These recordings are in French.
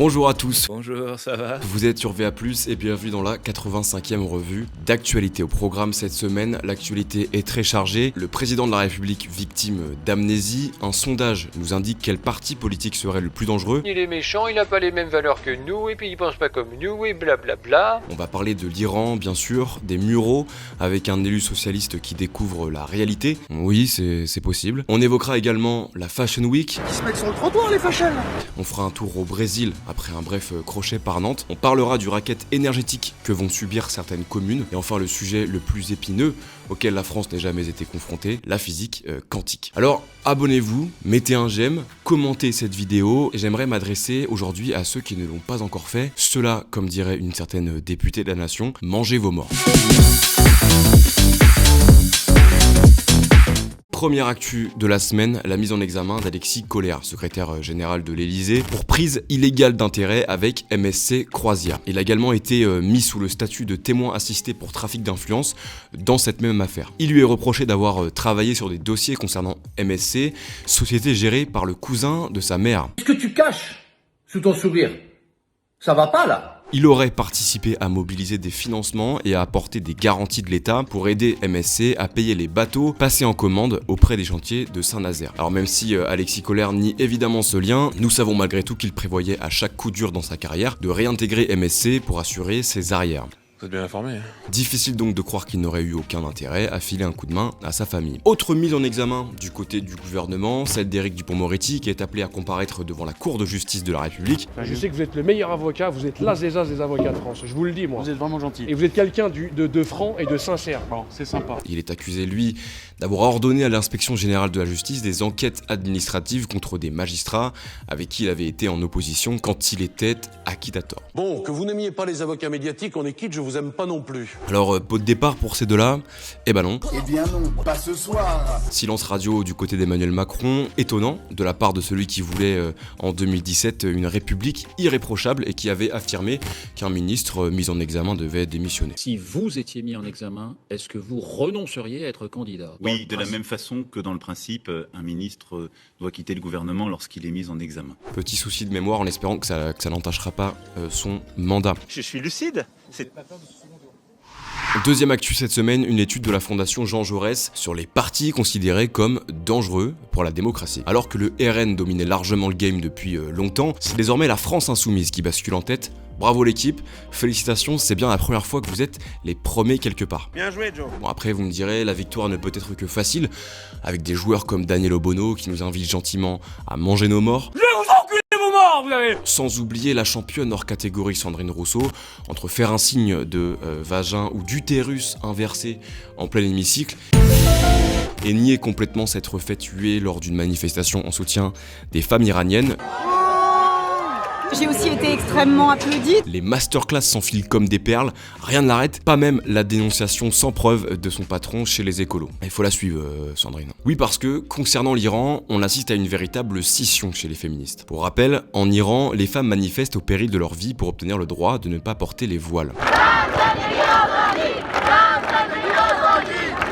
Bonjour à tous. Bonjour, ça va? Vous êtes sur VA+, et bienvenue dans la 85e revue d'actualité. Au programme cette semaine, l'actualité est très chargée. Le président de la République victime d'amnésie. Un sondage nous indique quel parti politique serait le plus dangereux. Il est méchant, il n'a pas les mêmes valeurs que nous, et puis il pense pas comme nous, et blablabla. On va parler de l'Iran, bien sûr, des Mureaux, avec un élu socialiste qui découvre la réalité. Oui, c'est possible. On évoquera également la Fashion Week. Ils se mettent sur le trottoir, les fashion. On fera un tour au Brésil après un bref crochet par Nantes. On parlera du racket énergétique que vont subir certaines communes. Et enfin le sujet le plus épineux auquel la France n'a jamais été confrontée, la physique quantique. Alors abonnez-vous, mettez un j'aime, commentez cette vidéo et j'aimerais m'adresser aujourd'hui à ceux qui ne l'ont pas encore fait. Cela, comme dirait une certaine députée de la nation, mangez vos morts. Première actu de la semaine, la mise en examen d'Alexis Kohler, secrétaire général de l'Elysée, pour prise illégale d'intérêt avec MSC Croisia. Il a également été mis sous le statut de témoin assisté pour trafic d'influence dans cette même affaire. Il lui est reproché d'avoir travaillé sur des dossiers concernant MSC, société gérée par le cousin de sa mère. Qu'est-ce que tu caches sous ton sourire? Ça va pas là? Il aurait participé à mobiliser des financements et à apporter des garanties de l'État pour aider MSC à payer les bateaux passés en commande auprès des chantiers de Saint-Nazaire. Alors même si Alexis Kohler nie évidemment ce lien, nous savons malgré tout qu'il prévoyait à chaque coup dur dans sa carrière de réintégrer MSC pour assurer ses arrières. Vous êtes bien informé, hein? Difficile donc de croire qu'il n'aurait eu aucun intérêt à filer un coup de main à sa famille. Autre mise en examen du côté du gouvernement, celle d'Éric Dupond-Moretti qui est appelé à comparaître devant la Cour de justice de la République. Je sais que vous êtes le meilleur avocat, vous êtes l'as des avocats de France, je vous le dis moi. Vous êtes vraiment gentil. Et vous êtes quelqu'un de franc et de sincère. Bon, c'est sympa. Il est accusé, lui, d'avoir ordonné à l'inspection générale de la justice des enquêtes administratives contre des magistrats avec qui il avait été en opposition quand il était acquittateur. Bon, que vous n'aimiez pas les avocats médiatiques, on est quitte, je vous aime pas non plus. Alors, pot de départ pour ces deux-là? Eh ben non. Eh bien non, pas ce soir. Silence radio du côté d'Emmanuel Macron, étonnant de la part de celui qui voulait en 2017 une république irréprochable et qui avait affirmé qu'un ministre mis en examen devait démissionner. Si vous étiez mis en examen, est-ce que vous renonceriez à être candidat? Oui, de la même façon que dans le principe, un ministre doit quitter le gouvernement lorsqu'il est mis en examen. Petit souci de mémoire en espérant que ça n'entachera pas son mandat. Je suis lucide. Deuxième actu cette semaine, une étude de la Fondation Jean Jaurès sur les partis considérés comme dangereux pour la démocratie. Alors que le RN dominait largement le game depuis longtemps, c'est désormais la France Insoumise qui bascule en tête. Bravo l'équipe, félicitations, c'est bien la première fois que vous êtes les premiers quelque part. Bien joué, Joe. Bon après vous me direz, la victoire ne peut être que facile, avec des joueurs comme Daniel Obono qui nous invitent gentiment à manger nos morts. Sans oublier la championne hors catégorie Sandrine Rousseau, entre faire un signe de vagin ou d'utérus inversé en plein hémicycle et nier complètement s'être fait tuer lors d'une manifestation en soutien des femmes iraniennes. J'ai aussi été extrêmement applaudie. Les masterclass s'enfilent comme des perles, rien ne l'arrête, pas même la dénonciation sans preuve de son patron chez les écolos. Il faut la suivre, Sandrine. Oui, parce que, concernant l'Iran, on assiste à une véritable scission chez les féministes. Pour rappel, en Iran, les femmes manifestent au péril de leur vie pour obtenir le droit de ne pas porter les voiles.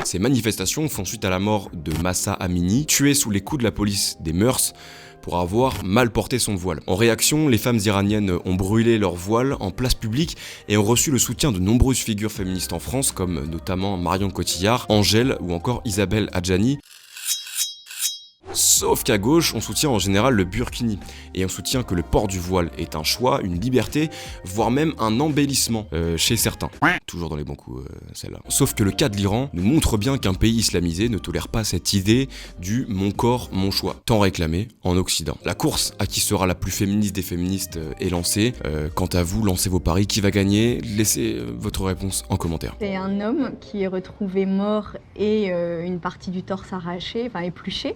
Ces manifestations font suite à la mort de Mahsa Amini, tué sous les coups de la police des mœurs pour avoir mal porté son voile. En réaction, les femmes iraniennes ont brûlé leur voile en place publique et ont reçu le soutien de nombreuses figures féministes en France, comme notamment Marion Cotillard, Angèle ou encore Isabelle Adjani. Sauf qu'à gauche, on soutient en général le burkini, et on soutient que le port du voile est un choix, une liberté, voire même un embellissement chez certains. Toujours dans les bons coups, celle-là. Sauf que le cas de l'Iran nous montre bien qu'un pays islamisé ne tolère pas cette idée du « mon corps, mon choix », tant réclamé en Occident. La course à qui sera la plus féministe des féministes est lancée. Quant à vous, lancez vos paris. Qui va gagner? Laissez votre réponse en commentaire. C'est un homme qui est retrouvé mort et une partie du torse arrachée, enfin épluchée.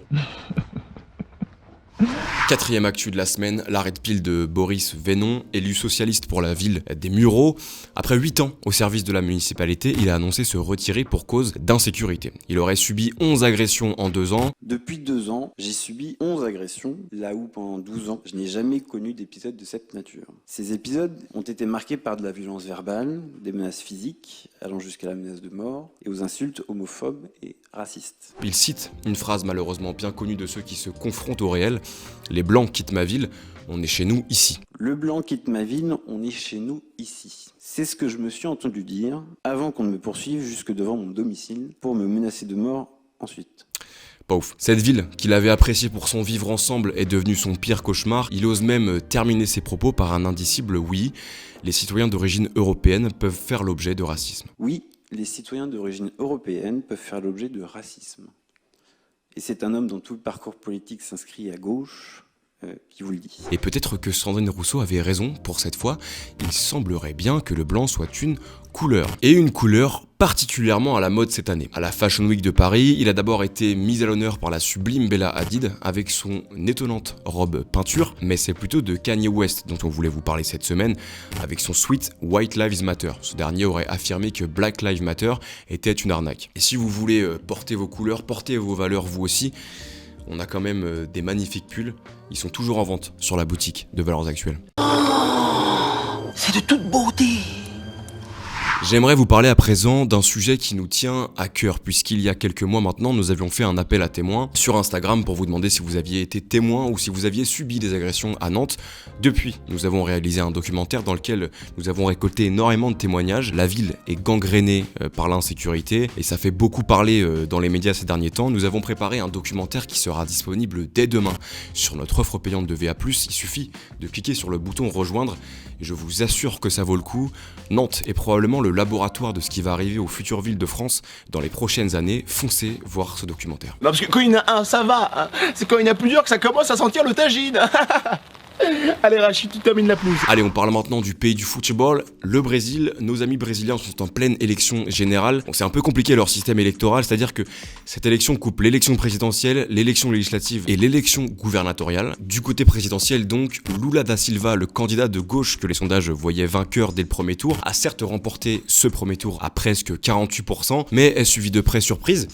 Quatrième actu de la semaine, l'arrêt de pile de Boris Vénon, élu socialiste pour la ville des Mureaux. Après 8 ans au service de la municipalité, il a annoncé se retirer pour cause d'insécurité. Il aurait subi 11 agressions en 2 ans. Depuis 2 ans, j'ai subi 11 agressions, là où pendant 12 ans, je n'ai jamais connu d'épisode de cette nature. Ces épisodes ont été marqués par de la violence verbale, des menaces physiques, allant jusqu'à la menace de mort, et aux insultes homophobes et racistes. Il cite une phrase malheureusement bien connue de ceux qui se confrontent au réel. Les blancs quittent ma ville, on est chez nous ici. Le blanc quitte ma ville, on est chez nous ici. C'est ce que je me suis entendu dire avant qu'on ne me poursuive jusque devant mon domicile pour me menacer de mort ensuite. Pas ouf. Cette ville, qu'il avait appréciée pour son vivre ensemble, est devenue son pire cauchemar. Il ose même terminer ses propos par un indicible oui. Les citoyens d'origine européenne peuvent faire l'objet de racisme. Oui, les citoyens d'origine européenne peuvent faire l'objet de racisme. Et c'est un homme dont tout le parcours politique s'inscrit à gauche qui vous le dit. Et peut-être que Sandrine Rousseau avait raison pour cette fois. Il semblerait bien que le blanc soit une couleur. Et une couleur particulièrement à la mode cette année. À la Fashion Week de Paris, il a d'abord été mis à l'honneur par la sublime Bella Hadid avec son étonnante robe peinture, mais c'est plutôt de Kanye West dont on voulait vous parler cette semaine avec son sweat White Lives Matter. Ce dernier aurait affirmé que Black Lives Matter était une arnaque. Et si vous voulez porter vos couleurs, porter vos valeurs vous aussi, on a quand même des magnifiques pulls. Ils sont toujours en vente sur la boutique de Valeurs Actuelles. C'est de toute beauté. J'aimerais vous parler à présent d'un sujet qui nous tient à cœur, puisqu'il y a quelques mois maintenant, nous avions fait un appel à témoins sur Instagram pour vous demander si vous aviez été témoin ou si vous aviez subi des agressions à Nantes. Depuis, nous avons réalisé un documentaire dans lequel nous avons récolté énormément de témoignages. La ville est gangrénée par l'insécurité et ça fait beaucoup parler dans les médias ces derniers temps. Nous avons préparé un documentaire qui sera disponible dès demain sur notre offre payante de VA+. Il suffit de cliquer sur le bouton rejoindre et je vous assure que ça vaut le coup. Nantes est probablement le laboratoire de ce qui va arriver aux futures villes de France dans les prochaines années. Foncez voir ce documentaire. Non, parce que quand il y en a un, ça va. Hein. C'est quand il y en a plusieurs que ça commence à sentir le tagine. Allez Rachid, tu termines la pelouse. Allez, on parle maintenant du pays du football, le Brésil. Nos amis brésiliens sont en pleine élection générale. Bon, c'est un peu compliqué leur système électoral, c'est-à-dire que cette élection coupe l'élection présidentielle, l'élection législative et l'élection gouvernementale. Du côté présidentiel donc, Lula da Silva, le candidat de gauche que les sondages voyaient vainqueur dès le premier tour, a certes remporté ce premier tour à presque 48%, mais est suivi de près surprise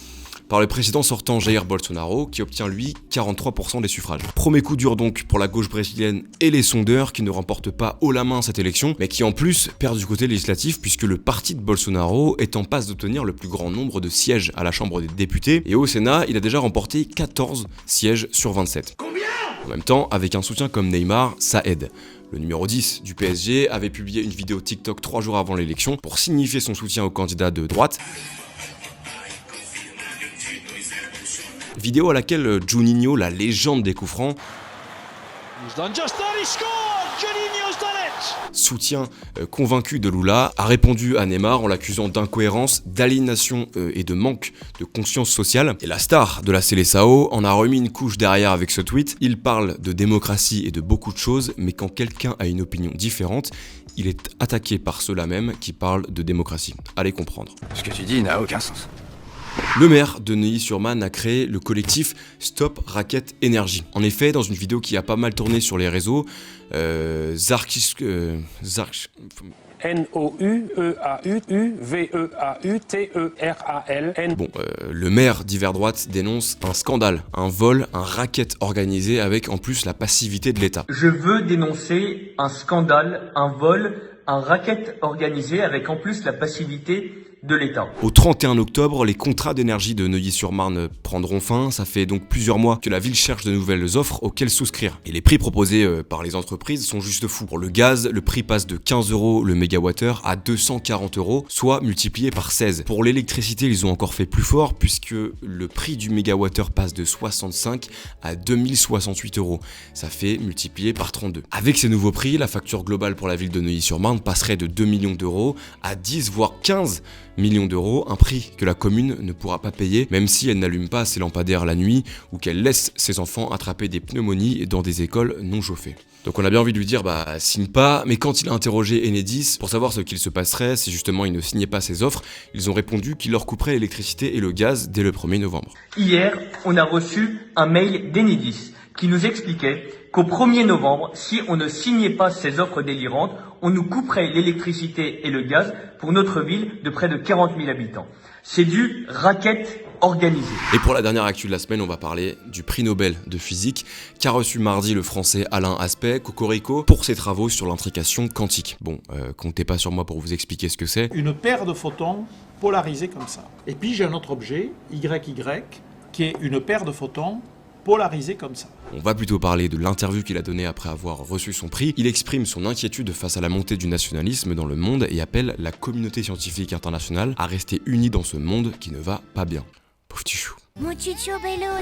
par le président sortant Jair Bolsonaro qui obtient lui 43% des suffrages. Premier coup dur donc pour la gauche brésilienne et les sondeurs qui ne remportent pas haut la main cette élection, mais qui en plus perdent du côté législatif puisque le parti de Bolsonaro est en passe d'obtenir le plus grand nombre de sièges à la Chambre des députés et au Sénat il a déjà remporté 14 sièges sur 27. Combien ? En même temps, avec un soutien comme Neymar, ça aide. Le numéro 10 du PSG avait publié une vidéo TikTok 3 jours avant l'élection pour signifier son soutien au candidat de droite. Vidéo à laquelle Juninho, la légende des coups francs, soutien convaincu de Lula, a répondu à Neymar en l'accusant d'incohérence, d'aliénation et de manque de conscience sociale. Et la star de la Seleção en a remis une couche derrière avec ce tweet. Il parle de démocratie et de beaucoup de choses, mais quand quelqu'un a une opinion différente, il est attaqué par ceux-là même qui parlent de démocratie. Allez comprendre. Ce que tu dis n'a aucun sens. Le maire de Neuilly-sur-Marne a créé le collectif Stop Racket Énergie. En effet, dans une vidéo qui a pas mal tourné sur les réseaux, N-O-U-E-A-U-U-V-E-A-U-T-E-R-A-L-N. Bon, le maire d'hiver droite dénonce un scandale, un vol, un racket organisé avec en plus la passivité de l'État. Je veux dénoncer un scandale, un vol, un racket organisé avec en plus la passivité de l'État. Au 31 octobre, les contrats d'énergie de Neuilly-sur-Marne prendront fin. Ça fait donc plusieurs mois que la ville cherche de nouvelles offres auxquelles souscrire. Et les prix proposés par les entreprises sont juste fous. Pour le gaz, le prix passe de 15 € le mégawattheure à 240 €, soit multiplié par 16. Pour l'électricité, ils ont encore fait plus fort puisque le prix du mégawattheure passe de 65 à 2068 €. Ça fait multiplié par 32. Avec ces nouveaux prix, la facture globale pour la ville de Neuilly-sur-Marne passerait de 2 millions d'euros à 10 voire 15 millions d'euros, un prix que la commune ne pourra pas payer même si elle n'allume pas ses lampadaires la nuit ou qu'elle laisse ses enfants attraper des pneumonies dans des écoles non chauffées. Donc on a bien envie de lui dire signe pas, mais quand il a interrogé Enedis pour savoir ce qu'il se passerait si justement il ne signait pas ses offres, ils ont répondu qu'il leur couperait l'électricité et le gaz dès le 1er novembre. Hier, on a reçu un mail d'Enedis qui nous expliquait qu'au 1er novembre, si on ne signait pas ces offres délirantes, on nous couperait l'électricité et le gaz pour notre ville de près de 40 000 habitants. C'est du racket organisé. Et pour la dernière actu de la semaine, on va parler du prix Nobel de physique qu'a reçu mardi le français Alain Aspect, Cocorico, pour ses travaux sur l'intrication quantique. Bon, comptez pas sur moi pour vous expliquer ce que c'est. Une paire de photons polarisés comme ça. Et puis j'ai un autre objet, YY, qui est une paire de photons polarisé comme ça. On va plutôt parler de l'interview qu'il a donnée après avoir reçu son prix. Il exprime son inquiétude face à la montée du nationalisme dans le monde et appelle la communauté scientifique internationale à rester unie dans ce monde qui ne va pas bien. Pauvre petit chou.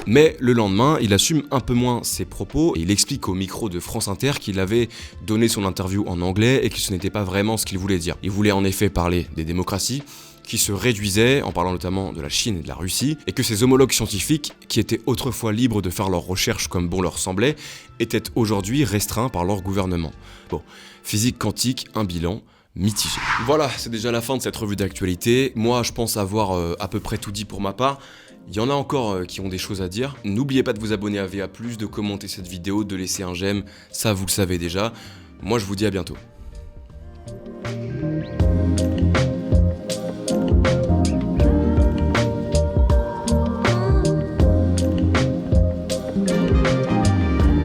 Mais le lendemain, il assume un peu moins ses propos et il explique au micro de France Inter qu'il avait donné son interview en anglais et que ce n'était pas vraiment ce qu'il voulait dire. Il voulait en effet parler des démocraties qui se réduisaient, en parlant notamment de la Chine et de la Russie, et que ses homologues scientifiques, qui étaient autrefois libres de faire leurs recherches comme bon leur semblait, étaient aujourd'hui restreints par leur gouvernement. Bon, physique quantique, un bilan mitigé. Voilà, c'est déjà la fin de cette revue d'actualité. Moi, je pense avoir à peu près tout dit pour ma part. Il y en a encore qui ont des choses à dire. N'oubliez pas de vous abonner à VA+, de commenter cette vidéo, de laisser un j'aime, ça vous le savez déjà. Moi, je vous dis à bientôt.